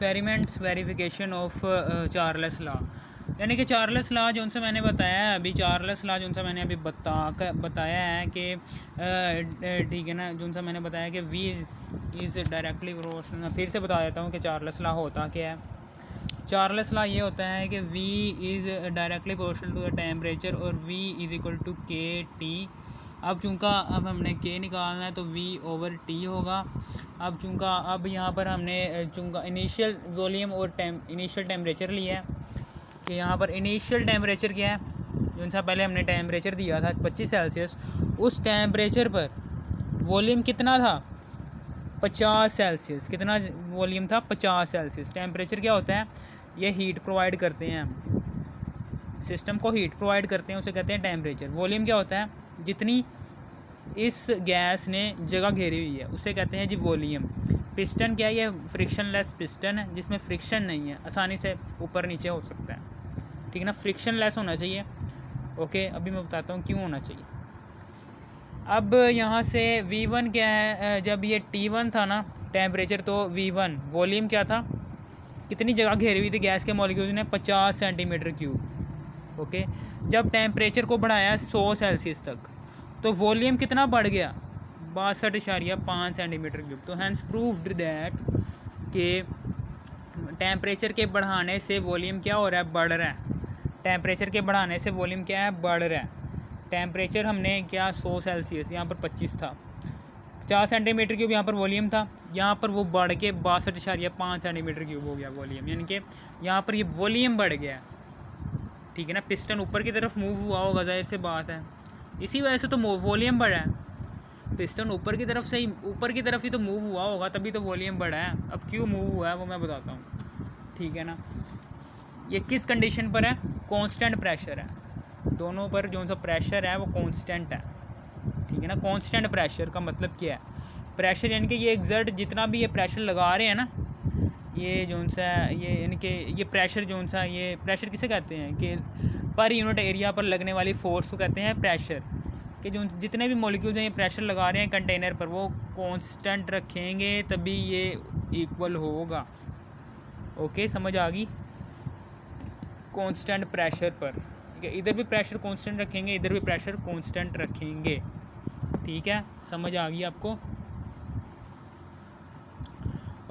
Experiments verification of Charles law, यानी कि Charles law जो उनसे मैंने बताया है अभी, चार्ल्स लॉ जो उनसे मैंने अभी बताया है कि ठीक है ना, जो उनसे मैंने बताया कि वी इज़ डायरेक्टली प्रोपोर्शनल। मैं फिर से बता देता हूँ कि चार्ल्स लॉ होता क्या है। चार्ल्स लॉ ये होता है कि V is directly proportional to the temperature और V is equal to KT। अब चूँकि अब हमने K निकालना है तो V ओवर T होगा। अब चूँकि अब यहाँ पर हमने चूँकि इनिशियल वॉल्यूम और इनिशियल टेम्परेचर लिया है कि यहाँ पर इनिशियल टेम्परेचर क्या है, जो उनसे पहले हमने टेम्परेचर दिया था 25 सेल्सियस, उस टेम्परेचर पर वॉल्यूम कितना था 50 सेल्सियस। कितना वॉल्यूम था 50 सेल्सियस। टेम्परेचर क्या होता है, ये हीट प्रोवाइड करते हैं हम सिस्टम को, हीट प्रोवाइड करते हैं, उसे कहते हैं टेम्परेचर। वॉल्यूम क्या होता है, जितनी इस गैस ने जगह घेरी हुई है उसे कहते हैं जी वॉल्यूम। पिस्टन क्या है, ये फ्रिक्शनलेस पिस्टन है जिसमें फ्रिक्शन नहीं है, आसानी से ऊपर नीचे हो सकता है, ठीक है ना, फ्रिक्शनलेस होना चाहिए। ओके, अभी मैं बताता हूँ क्यों होना चाहिए। अब यहाँ से V1 क्या है, जब ये T1 था ना टेम्परेचर, तो V1 वॉल्यूम क्या था, कितनी जगह घेरी हुई थी गैस के मॉलिक्यूल्स ने, 50 सेंटीमीटर क्यूब। ओके, जब टेम्परेचर को बढ़ाया 100 सेल्सियस तक तो वॉल्यूम कितना बढ़ गया, 62.5 सेंटीमीटर क्यूब। तो हैंस प्रूव्ड दैट कि टेम्परेचर के बढ़ाने से वॉल्यूम क्या हो रहा है, बढ़ रहा है। टेम्परेचर के बढ़ाने से वॉल्यूम क्या है, बढ़ रहा है। टेम्परेचर हमने क्या 100 सेल्सियस, यहाँ पर 25 था, 50 सेंटीमीटर क्यूब यहाँ पर वॉल्यूम था, यहाँ पर वो बढ़ के 62.5 सेंटीमीटर क्यूब हो गया वॉल्यूम, यानी कि यहाँ पर ये वॉल्यूम बढ़ गया है, ठीक है ना। पिस्टन ऊपर की तरफ मूव हुआ होगा, जाहिर सी बात है, इसी वजह से तो वॉल्यूम बढ़ा है। पिस्टन ऊपर की तरफ से ही, ऊपर की तरफ ही तो मूव हुआ होगा, तभी तो वॉल्यूम बढ़ा है। अब क्यों मूव हुआ है वो मैं बताता हूँ, ठीक है ना। ये किस कंडीशन पर है, कांस्टेंट प्रेशर है, दोनों पर जो सा प्रेशर है वो कांस्टेंट है, ठीक है ना। कांस्टेंट प्रेशर का मतलब क्या है, प्रेशर यानी कि ये एग्जर्ट जितना भी ये प्रेशर लगा रहे हैं ना, ये जो सा ये यानी कि ये प्रेशर जो सा, ये प्रेशर किसे कहते हैं कि पर यूनिट एरिया पर लगने वाली फोर्स को कहते हैं प्रेशर। कि जो जितने भी मॉलिक्यूल्स हैं ये प्रेशर लगा रहे हैं कंटेनर पर, वो कांस्टेंट रखेंगे तभी ये इक्वल होगा। ओके, समझ आ गई, कांस्टेंट प्रेशर पर, ठीक है। इधर भी प्रेशर कांस्टेंट रखेंगे, इधर भी प्रेशर कांस्टेंट रखेंगे, ठीक है, समझ आ गई आपको।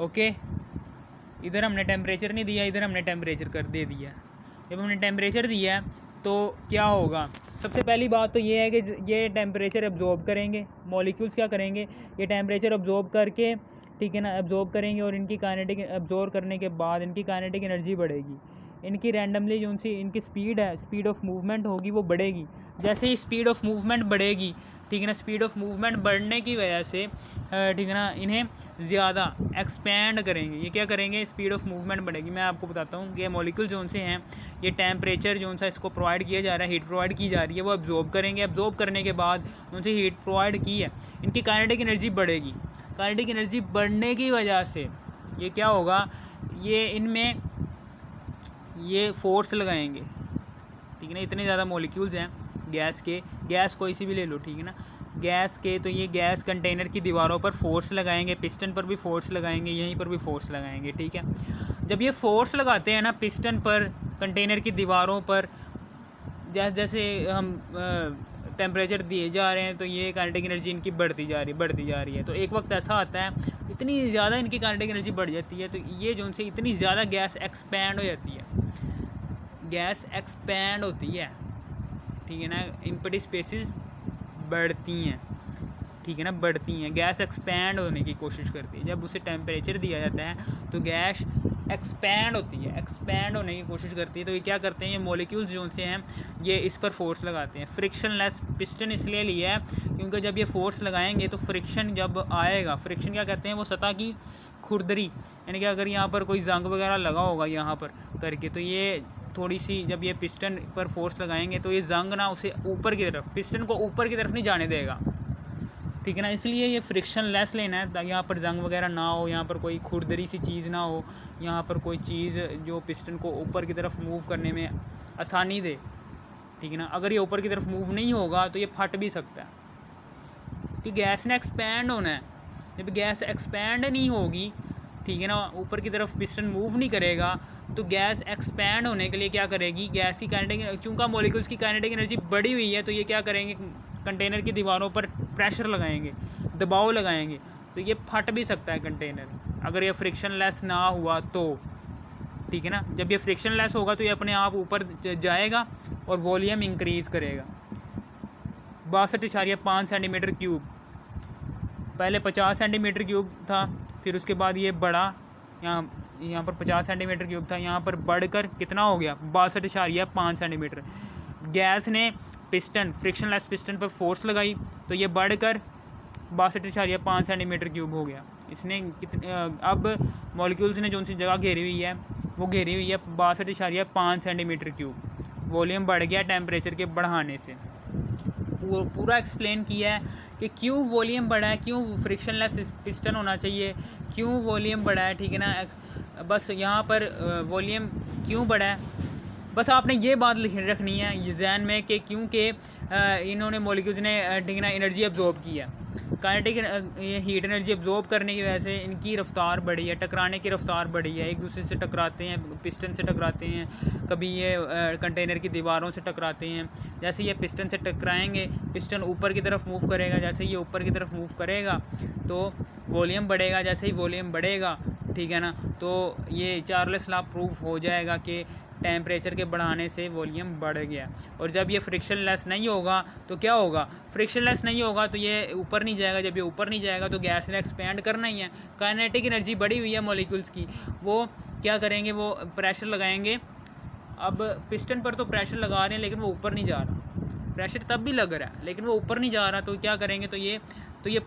ओके, इधर हमने टेम्परेचर नहीं दिया, इधर हमने टेम्परेचर कर दे दिया। जब हमने टेम्परेचर दिया है तो क्या होगा, सबसे पहली बात तो ये है कि ये टेम्परेचर एब्जॉर्ब करेंगे, मॉलिक्यूल्स क्या करेंगे, ये टेम्परेचर एब्जॉर्ब करके, ठीक है ना, एब्जॉर्ब करेंगे और इनकी काइनेटिक, एब्जॉर्ब करने के बाद इनकी काइनेटिक एनर्जी बढ़ेगी। इनकी रैंडमली जो सी इनकी स्पीड है, स्पीड ऑफ मूवमेंट होगी वो बढ़ेगी। जैसे ही स्पीड ऑफ मूवमेंट बढ़ेगी, ठीक है ना, स्पीड ऑफ मूवमेंट बढ़ने की वजह से, ठीक है ना, इन्हें ज़्यादा एक्सपेंड करेंगे। ये क्या करेंगे, स्पीड ऑफ मूवमेंट बढ़ेगी। मैं आपको बताता हूँ कि मॉलिक्यूल जोन से हैं, ये टेम्परेचर जो सा इसको प्रोवाइड किया जा रहा है, हीट प्रोवाइड की जा रही है, वो एब्जॉर्ब करेंगे। एब्जॉर्ब करने के बाद उनसे हीट प्रोवाइड की है, इनकी काइनेटिक एनर्जी बढ़ेगी। काइनेटिक एनर्जी बढ़ने की वजह से ये क्या होगा, ये इनमें ये फोर्स लगाएंगे, ठीक है ना। इतने ज़्यादा मॉलिक्यूल्स हैं गैस के, गैस कोई सी भी ले लो, ठीक है ना, गैस के, तो ये गैस कंटेनर की दीवारों पर फोर्स लगाएंगे, पिस्टन पर भी फोर्स लगाएंगे, यहीं पर भी फोर्स लगाएंगे, ठीक है। जब ये फोर्स लगाते हैं ना पिस्टन पर, कंटेनर की दीवारों पर, जैसे जैसे हम टेम्परेचर दिए जा रहे हैं तो ये काइनेटिक एनर्जी इनकी बढ़ती जा रही है। तो एक वक्त ऐसा आता है इतनी ज़्यादा इनकी काइनेटिक एनर्जी बढ़ जाती है, तो ये जो उनसे इतनी ज़्यादा गैस एक्सपैंड हो जाती है, गैस एक्सपैंड होती है, ठीक है ना, एम्प्टी स्पेसेस बढ़ती हैं, ठीक है ना, बढ़ती हैं। गैस एक्सपैंड होने की कोशिश करती है। जब उसे टेम्परेचर दिया जाता है तो गैस एक्सपैंड होती है, एक्सपैंड होने की कोशिश करती है। तो ये क्या करते हैं, ये मॉलिक्यूल्स जो से हैं ये इस पर फोर्स लगाते हैं। फ्रिक्शनलेस पिस्टन इसलिए लिया है क्योंकि जब ये फोर्स लगाएंगे तो फ्रिक्शन जब आएगा, फ्रिक्शन क्या कहते हैं, वो सतह की खुरदरी, यानी कि अगर यहाँ पर कोई जंग वगैरह लगा होगा यहाँ पर करके, तो ये थोड़ी सी जब ये पिस्टन पर फोर्स लगाएंगे तो ये जंग ना उसे ऊपर की तरफ, पिस्टन को ऊपर की तरफ नहीं जाने देगा, ठीक है ना। इसलिए ये फ्रिक्शन लेस लेना है ताकि यहाँ पर जंग वगैरह ना हो, यहाँ पर कोई खुरदरी सी चीज़ ना हो, यहाँ पर कोई चीज़ जो पिस्टन को ऊपर की तरफ मूव करने में आसानी दे, ठीक है ना। अगर ये ऊपर की तरफ मूव नहीं होगा तो ये फट भी सकता है कि गैस ने एक्सपैंड होना है। जब गैस एक्सपैंड नहीं होगी, ठीक है ना, ऊपर की तरफ पिस्टन मूव नहीं करेगा तो गैस एक्सपैंड होने के लिए क्या करेगी, गैस की काइनेटिक, चूँकि मॉलिक्यूल्स की काइनेटिक एनर्जी बढ़ी हुई है तो ये क्या करेंगे, कंटेनर की दीवारों पर प्रेशर लगाएंगे, दबाव लगाएंगे, तो ये फट भी सकता है कंटेनर अगर ये फ्रिक्शन लेस ना हुआ तो, ठीक है ना। जब ये फ्रिक्शन लेस होगा तो ये अपने आप ऊपर जाएगा और वॉल्यूम इंक्रीज़ करेगा। 62.5 सेंटीमीटर क्यूब, पहले 50 सेंटीमीटर क्यूब था, फिर उसके बाद ये बढ़ा, यहाँ पर 50 सेंटीमीटर क्यूब था, यहाँ पर बढ़कर कितना हो गया 62.5 सेंटीमीटर। गैस ने पिस्टन, फ्रिक्शनलेस पिस्टन पर फोर्स लगाई तो ये बढ़कर 62.5 सेंटीमीटर क्यूब हो गया। इसने अब मॉलिक्यूल्स ने जो सी जगह घेरी हुई है वो घेरी हुई है 62.5 सेंटीमीटर क्यूब। वॉल्यूम बढ़ गया टेम्परेचर के बढ़ाने से। पूरा एक्सप्लेन किया है कि क्यों वॉल्यूम बढ़ा है, क्यों फ्रिक्शनलेस पिस्टन होना चाहिए, क्यों वॉल्यूम बढ़ा है, ठीक है ना। बस यहाँ पर वॉल्यूम क्यों बढ़ा है, बस आपने ये बात रखनी है ये जहन में कि क्योंकि इन्होंने मॉलिक्यूल्स ने ठीक है ना एनर्जी अब्जॉर्ब की है, काइनेटिक हीट एनर्जी अब्जॉर्ब करने की वजह से इनकी रफ्तार बढ़ी है, टकराने की रफ्तार बढ़ी है, एक दूसरे से टकराते हैं, पिस्टन से टकराते हैं, कभी ये कंटेनर की दीवारों से टकराते हैं। जैसे ये पिस्टन से टकराएंगे, पिस्टन ऊपर की तरफ मूव करेगा, जैसे ये ऊपर की तरफ मूव करेगा तो वॉल्यूम बढ़ेगा, जैसे ही वॉल्यूम बढ़ेगा, ठीक है ना, तो ये चार्ल्स लॉ प्रूफ हो जाएगा कि टेम्परेचर के बढ़ाने से वॉल्यूम बढ़ गया। और जब ये फ्रिक्शन लेस नहीं होगा तो क्या होगा, फ्रिक्शन लेस नहीं होगा तो ये ऊपर नहीं जाएगा, जब ये ऊपर नहीं जाएगा तो गैस ने एक्सपेंड करना ही है। काइनेटिक एनर्जी बढ़ी हुई है मॉलिक्यूल्स की, वो क्या करेंगे, वो प्रेशर लगाएंगे। अब पिस्टन पर तो प्रेशर लगा रहे हैं लेकिन वो ऊपर नहीं जा रहा, प्रेशर तब भी लग रहा है लेकिन वो ऊपर नहीं जा रहा, तो क्या करेंगे, तो ये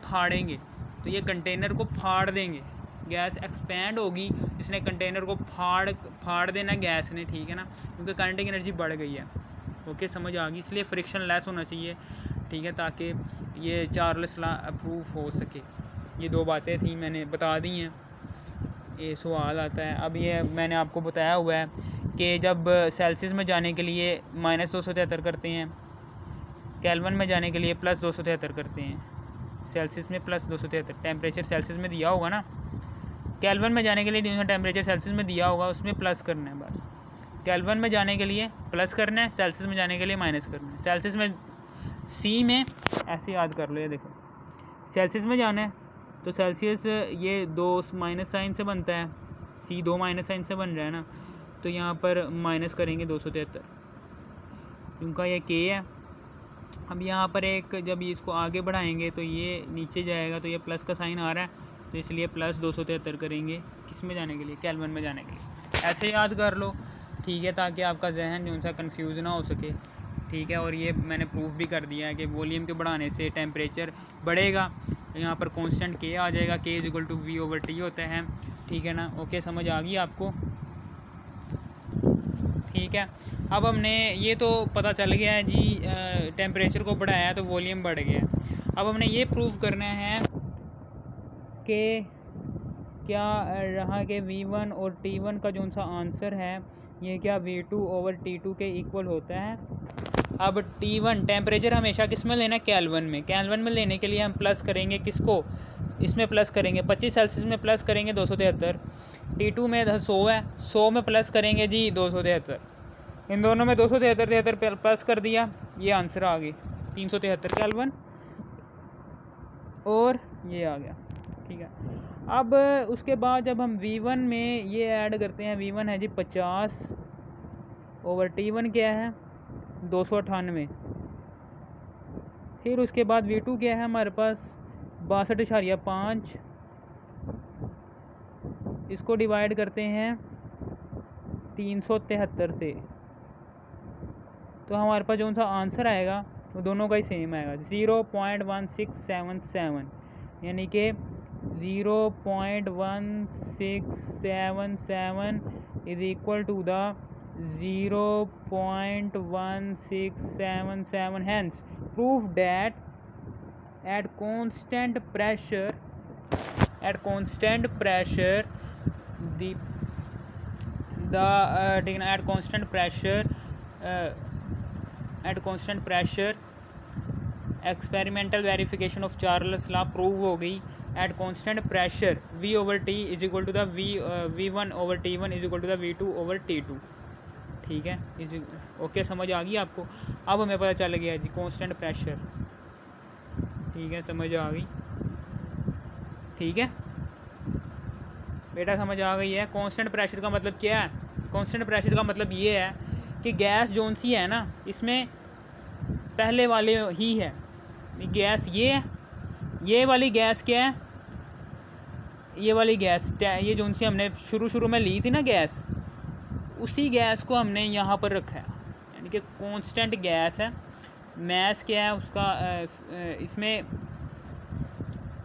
फाड़ेंगे, तो ये कंटेनर को फाड़ देंगे, गैस एक्सपेंड होगी, इसने कंटेनर को फाड़ देना गैस ने, ठीक है ना, क्योंकि काइनेटिक एनर्जी बढ़ गई है। ओके, समझ आ गई। इसलिए फ्रिक्शन लेस होना चाहिए, ठीक है, ताकि ये चार्ल्स लॉ अप्रूव हो सके। ये दो बातें थी मैंने बता दी हैं। ये सवाल आता है, अब ये मैंने आपको बताया हुआ है कि जब सेल्सियस में जाने के लिए -273 करते हैं, केल्विन में जाने के लिए +273 करते हैं। सेल्सियस में +273 टेम्परेचर सेल्सियस में दिया होगा ना, केल्विन में जाने के लिए जो टेम्परेचर सेल्सियस में दिया होगा उसमें प्लस करना है बस। केल्विन में जाने के लिए प्लस करना है, सेल्सियस में जाने के लिए माइनस करना है। सेल्सियस में सी में ऐसे याद कर लो, ये देखो सेल्सियस में जाना है तो सेल्सियस ये 2 माइनस साइन से बनता है, सी 2 माइनस साइन से बन रहा है ना, तो यहाँ पर माइनस करेंगे 273 क्योंकि ये के है। अब यहाँ पर एक जब इसको आगे बढ़ाएंगे तो ये नीचे जाएगा, तो ये प्लस का साइन आ रहा है तो इसलिए +273 करेंगे, किस में जाने के लिए, केल्विन में जाने के लिए। ऐसे याद कर लो, ठीक है, ताकि आपका जहन जो सा कंफ्यूज ना हो सके, ठीक है। और ये मैंने प्रूफ भी कर दिया है कि वॉल्यूम के बढ़ाने से टेम्परेचर बढ़ेगा, यहाँ पर कांस्टेंट के आ जाएगा, k = v/T होता है, ठीक है ना। ओके, समझ आ गई आपको, ठीक है। अब हमने ये तो पता चल गया है जी, टेम्परेचर को बढ़ाया तो वॉल्यूम बढ़ गया। अब हमने ये प्रूव करना है कि क्या रहा कि V1 और T1 का जो सा आंसर है ये क्या V2/T2 के इक्वल होता है। अब T1 टेम्परेचर हमेशा किस में लेना है, केल्विन में। केल्विन में लेने के लिए हम प्लस करेंगे किसको, इसमें प्लस करेंगे 25 सेल्सियस में प्लस करेंगे 273, T2 में 100 है, 100 में प्लस करेंगे जी 273, इन दोनों में 273 प्लस कर दिया, ये आंसर आ गई 373 केल्विन और ये आ गया, ठीक है। अब उसके बाद जब हम V1 में ये ऐड करते हैं, V1 है जी 50 और T1 क्या है 298, फिर उसके बाद V2 क्या है हमारे पास 62.5, इसको डिवाइड करते हैं 373 से, तो हमारे पास जो सा आंसर आएगा वो दोनों का ही सेम आएगा 0.1677, यानी कि 0.1677 is equal to the 0.1677, hence prove that at constant pressure at constant pressure experimental verification of Charles law prove हो गई at constant pressure V over T is equal to the V1 over T1 is equal to the V2 over T2। ठीक है, okay, समझ आ गई आपको। अब हमें पता चल गया जी कांस्टेंट प्रेशर। ठीक है, समझ आ गई। ठीक है बेटा, समझ आ गई है। कांस्टेंट प्रेशर का मतलब क्या है? कांस्टेंट प्रेशर का मतलब ये है कि गैस जोन सी है ना, इसमें पहले वाले ही है गैस, ये है, ये वाली गैस क्या है, ये वाली गैस, ये जोन सी हमने शुरू में ली थी ना गैस, उसी गैस को हमने यहाँ पर रखा है, यानी कि कांस्टेंट गैस है। मैस क्या है उसका, इसमें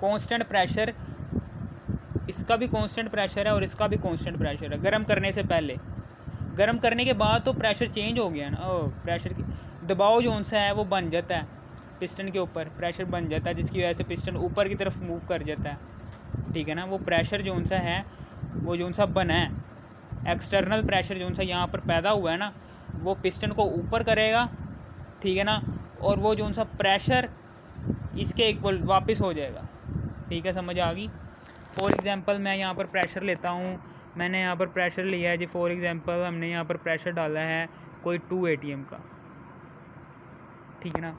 कांस्टेंट प्रेशर, इसका भी कांस्टेंट प्रेशर है और इसका भी कांस्टेंट प्रेशर है। गर्म करने से पहले, गर्म करने के बाद तो प्रेशर चेंज हो गया ना, प्रेशर की दबाव जो सा है वो बन जाता है पिस्टन के ऊपर, प्रेशर बन जाता है, जिसकी वजह से पिस्टन ऊपर की तरफ मूव कर जाता है। ठीक है ना, वो प्रेशर जो सा है वो जो सा बना है, एक्सटर्नल प्रेशर जो सा यहाँ पर पैदा हुआ है ना, वो पिस्टन को ऊपर करेगा। ठीक है ना, और वो जो सा प्रेशर इसके इक्वल वापस हो जाएगा। ठीक है, समझ आ गई। फॉर एग्जांपल मैं यहाँ पर प्रेशर लेता हूँ, मैंने यहाँ पर प्रेशर लिया है जी। फॉर एग्जांपल हमने यहाँ पर प्रेशर डाला है कोई 2 ATM का। ठीक है ना,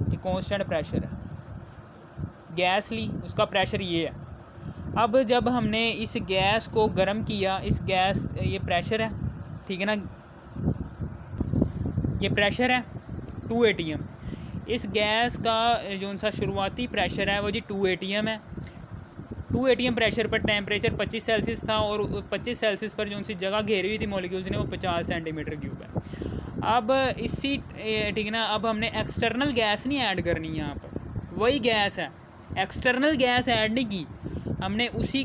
ये कांस्टेंट प्रेशर है। गैस ली, उसका प्रेशर ये है। अब जब हमने इस गैस को गर्म किया, इस गैस, ये प्रेशर है। ठीक है ना, ये प्रेशर है 2 ATM। इस गैस का जो सा शुरुआती प्रेशर है वो जी 2 ATM है। 2 ATM प्रेशर पर टेम्परेचर 25 सेल्सियस था और 25 सेल्सियस पर जो सी जगह घेरी हुई थी मॉलिक्यूल्स ने वो 50 सेंटीमीटर क्यूब है। अब इसी, ठीक है ना, अब हमने एक्सटर्नल गैस नहीं ऐड करनी है यहाँ पर, वही गैस है, एक्सटर्नल गैस ऐड नहीं की हमने, इसी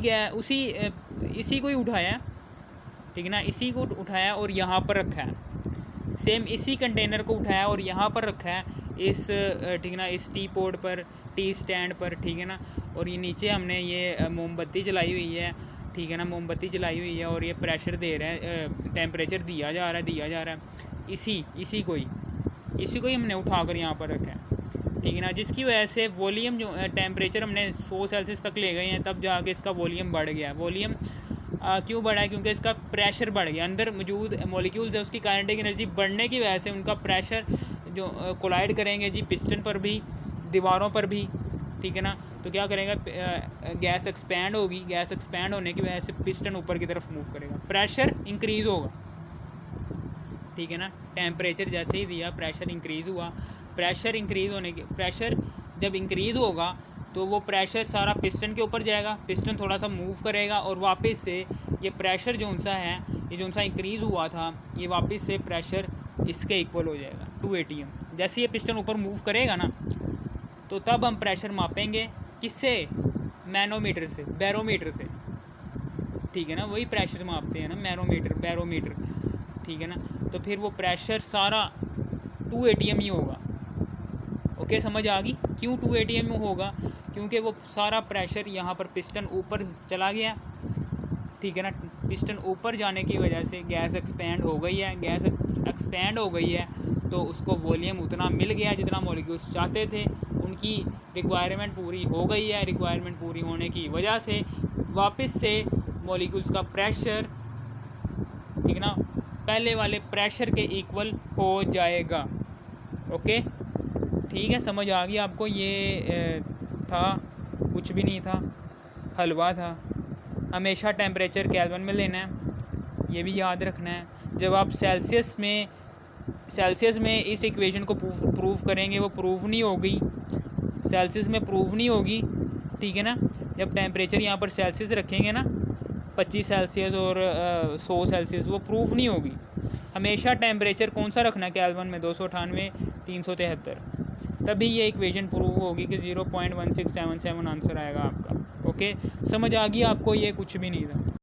को ही उठाया। ठीक है ना, इसी को उठाया और यहाँ पर रखा है। सेम इसी कंटेनर को उठाया और यहाँ पर रखा है इस, ठीक है ना, इस टी पॉट पर, टी स्टैंड पर। ठीक है ना, और ये नीचे हमने ये मोमबत्ती जलाई हुई है। ठीक है ना, मोमबत्ती जलाई हुई है और ये प्रेशर दे रहा है, टेम्परेचर दिया जा रहा है इसी को ही हमने उठाकर यहाँ पर रखा है। ठीक है ना, जिसकी वजह से वॉल्यूम जो टेम्परेचर हमने 100 सेल्सियस तक ले गए हैं, तब जाके इसका वॉल्यूम बढ़ गया। वॉल्यूम क्यों बढ़ा है? क्योंकि इसका प्रेशर बढ़ गया। अंदर मौजूद मॉलिक्यूल्स है, उसकी काइनेटिक एनर्जी बढ़ने की वजह से उनका प्रेशर जो कोलाइड करेंगे जी पिस्टन पर भी, दीवारों पर भी। ठीक है ना, तो क्या करेगा, गैस एक्सपैंड होगी। गैस एक्सपैंड होने की वजह से पिस्टन ऊपर की तरफ मूव करेगा, प्रेशर इंक्रीज़ होगा। ठीक है ना, टेम्परेचर जैसे ही दिया प्रेशर इंक्रीज़ हुआ। प्रेशर जब इंक्रीज़ होगा तो वो प्रेशर सारा पिस्टन के ऊपर जाएगा, पिस्टन थोड़ा सा मूव करेगा और वापस से ये प्रेशर जो सा है, ये जो सा इंक्रीज़ हुआ था, ये वापस से प्रेशर इसके इक्वल हो जाएगा 2 ATM। जैसे ये पिस्टन ऊपर मूव करेगा ना, तो तब हम प्रेशर मापेंगे किससे, मैनोमीटर से, बैरोमीटर से। ठीक है ना, वही प्रेशर मापते हैं ना, बैरोमीटर। ठीक है ना, तो फिर वो प्रेशर सारा 2 ATM ही होगा। ओके, समझ आ गई क्यों 2 ATM होगा? क्योंकि वो सारा प्रेशर यहाँ पर पिस्टन ऊपर चला गया। ठीक है ना, पिस्टन ऊपर जाने की वजह से गैस एक्सपैंड हो गई है। गैस एक्सपैंड हो गई है तो उसको वॉल्यूम उतना मिल गया जितना मॉलिक्यूल्स चाहते थे, उनकी रिक्वायरमेंट पूरी हो गई है। रिक्वायरमेंट पूरी होने की वजह से वापस से मॉलिक्यूल्स का प्रेशर, ठीक है ना, पहले वाले प्रेशर के इक्वल हो जाएगा। ओके, ठीक है, समझ आ गई आपको? ये था, कुछ भी नहीं था, हलवा था। हमेशा टेम्परेचर केल्विन में लेना है, ये भी याद रखना है। जब आप सेल्सियस में इस इक्वेशन को प्रूव करेंगे, वो प्रूव नहीं होगी, सेल्सियस में प्रूव नहीं होगी। ठीक है ना, जब टेम्परेचर यहाँ पर सेल्सियस रखेंगे ना, 25 सेल्सियस और 100 सेल्सियस, वो प्रूव नहीं होगी। हमेशा टेम्परेचर कौन सा रखना है केल्विन में? 298, 373, तभी ये इक्वेशन प्रूव होगी कि 0.1677 आंसर आएगा आपका। ओके, समझ आ गई आपको? ये कुछ भी नहीं था।